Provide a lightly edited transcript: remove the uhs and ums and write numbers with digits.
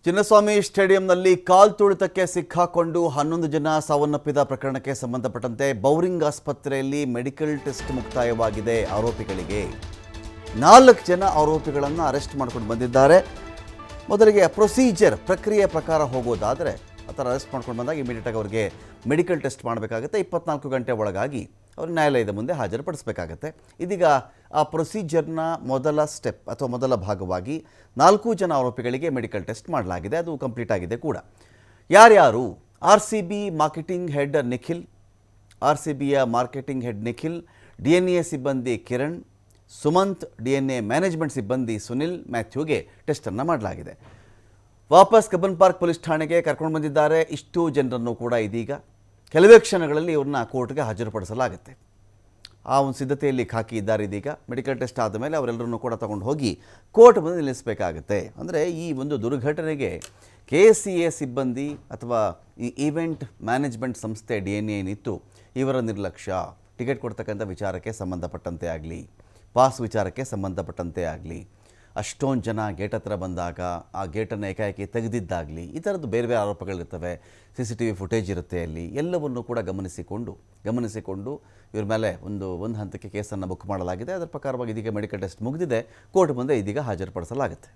ಚಿನ್ನಸ್ವಾಮಿ ಸ್ಟೇಡಿಯಂನಲ್ಲಿ ಕಾಲ್ತುಳಿತಕ್ಕೆ ಸಿಕ್ಕಾಕೊಂಡು 11 ಜನ ಸಾವನ್ನಪ್ಪಿದ ಪ್ರಕರಣಕ್ಕೆ ಸಂಬಂಧಪಟ್ಟಂತೆ ಬೌರಿಂಗ್ ಆಸ್ಪತ್ರೆಯಲ್ಲಿ ಮೆಡಿಕಲ್ ಟೆಸ್ಟ್ ಮುಕ್ತಾಯವಾಗಿದೆ. ಆರೋಪಿಗಳಿಗೆ 4 ಜನ ಆರೋಪಿಗಳನ್ನು ಅರೆಸ್ಟ್ ಮಾಡಿಕೊಂಡು ಬಂದಿದ್ದಾರೆ. ಮೊದಲಿಗೆ ಪ್ರಕ್ರಿಯೆ ಪ್ರಕಾರ ಹೋಗೋದಾದರೆ ಆ ಥರ ಅರೆಸ್ಟ್ ಮಾಡ್ಕೊಂಡು ಬಂದಾಗ ಇಮಿಡಿಯೇಟಾಗಿ ಅವರಿಗೆ ಮೆಡಿಕಲ್ ಟೆಸ್ಟ್ ಮಾಡಬೇಕಾಗುತ್ತೆ. 24 ಗಂಟೆ ಒಳಗಾಗಿ ಅವರು ನ್ಯಾಯಾಲಯದ ಮುಂದೆ ಹಾಜರುಪಡಿಸಬೇಕಾಗತ್ತೆ. ಇದೀಗ ಆ ಪ್ರೊಸೀಜರ್ನ ಮೊದಲ ಸ್ಟೆಪ್ ಅಥವಾ ಮೊದಲ ಭಾಗವಾಗಿ 4 ಜನ ಆರೋಪಿಗಳಿಗೆ ಮೆಡಿಕಲ್ ಟೆಸ್ಟ್ ಮಾಡಲಾಗಿದೆ. ಅದು ಕಂಪ್ಲೀಟ್ ಆಗಿದೆ ಕೂಡ. ಯಾರ್ಯಾರು? RCB ಮಾರ್ಕೆಟಿಂಗ್ ಹೆಡ್ ನಿಖಿಲ್, RCBಯ ಮಾರ್ಕೆಟಿಂಗ್ ಹೆಡ್ ನಿಖಿಲ್, DNA ಸಿಬ್ಬಂದಿ ಕಿರಣ್, ಸುಮಂತ್, DNA ಮ್ಯಾನೇಜ್ಮೆಂಟ್ ಸಿಬ್ಬಂದಿ ಸುನಿಲ್, ಮ್ಯಾಥ್ಯೂಗೆ ಟೆಸ್ಟನ್ನು ಮಾಡಲಾಗಿದೆ. ವಾಪಸ್ ಕಬ್ಬನ್ ಪಾರ್ಕ್ ಪೊಲೀಸ್ ಠಾಣೆಗೆ ಕರ್ಕೊಂಡು ಬಂದಿದ್ದಾರೆ. ಇಷ್ಟು ಜನರನ್ನು ಕೂಡ ಇದೀಗ ಕೆಲವೇ ಕ್ಷಣಗಳಲ್ಲಿ ಇವ್ರನ್ನ ಕೋರ್ಟ್ಗೆ ಹಾಜರುಪಡಿಸಲಾಗುತ್ತೆ. ಆ ಒಂದು ಸಿದ್ಧತೆಯಲ್ಲಿ ಖಾಕಿ ಇದ್ದಾರೆ. ಇದೀಗ ಮೆಡಿಕಲ್ ಟೆಸ್ಟ್ ಆದ ಮೇಲೆ ಅವರೆಲ್ಲರನ್ನೂ ಕೂಡ ತಗೊಂಡು ಹೋಗಿ ಕೋರ್ಟ್ ಮುಂದೆ ನಿಲ್ಲಿಸಬೇಕಾಗುತ್ತೆ. ಅಂದರೆ ಈ ಒಂದು ದುರ್ಘಟನೆಗೆ KCA ಸಿಬ್ಬಂದಿ ಅಥವಾ ಈ ಈವೆಂಟ್ ಮ್ಯಾನೇಜ್ಮೆಂಟ್ ಸಂಸ್ಥೆ DNA ಏನಿತ್ತು ಇವರ ನಿರ್ಲಕ್ಷ್ಯ, ಟಿಕೆಟ್ ಕೊಡ್ತಕ್ಕಂಥ ವಿಚಾರಕ್ಕೆ ಸಂಬಂಧಪಟ್ಟಂತೆ ಆಗಲಿ, ಪಾಸ್ ವಿಚಾರಕ್ಕೆ ಸಂಬಂಧಪಟ್ಟಂತೆ ಆಗಲಿ, ಅಷ್ಟೊಂದು ಜನ ಗೇಟ್ ಹತ್ರ ಬಂದಾಗ ಆ ಗೇಟನ್ನು ಏಕಾಏಕಿ ತೆಗೆದಿದ್ದಾಗಲಿ, ಈ ಥರದ್ದು ಬೇರೆ ಬೇರೆ ಆರೋಪಗಳಿರ್ತವೆ. CCTV ಫುಟೇಜ್ ಇರುತ್ತೆ ಅಲ್ಲಿ. ಎಲ್ಲವನ್ನೂ ಕೂಡ ಗಮನಿಸಿಕೊಂಡು ಇವ್ರ ಮೇಲೆ ಒಂದು ಹಂತಕ್ಕೆ ಕೇಸನ್ನು ಬುಕ್ ಮಾಡಲಾಗಿದೆ. ಅದರ ಪ್ರಕಾರವಾಗಿ ಇದೀಗ ಮೆಡಿಕಲ್ ಟೆಸ್ಟ್ ಮುಗಿದಿದೆ. ಕೋರ್ಟ್ ಮುಂದೆ ಇದೀಗ ಹಾಜರುಪಡಿಸಲಾಗುತ್ತೆ.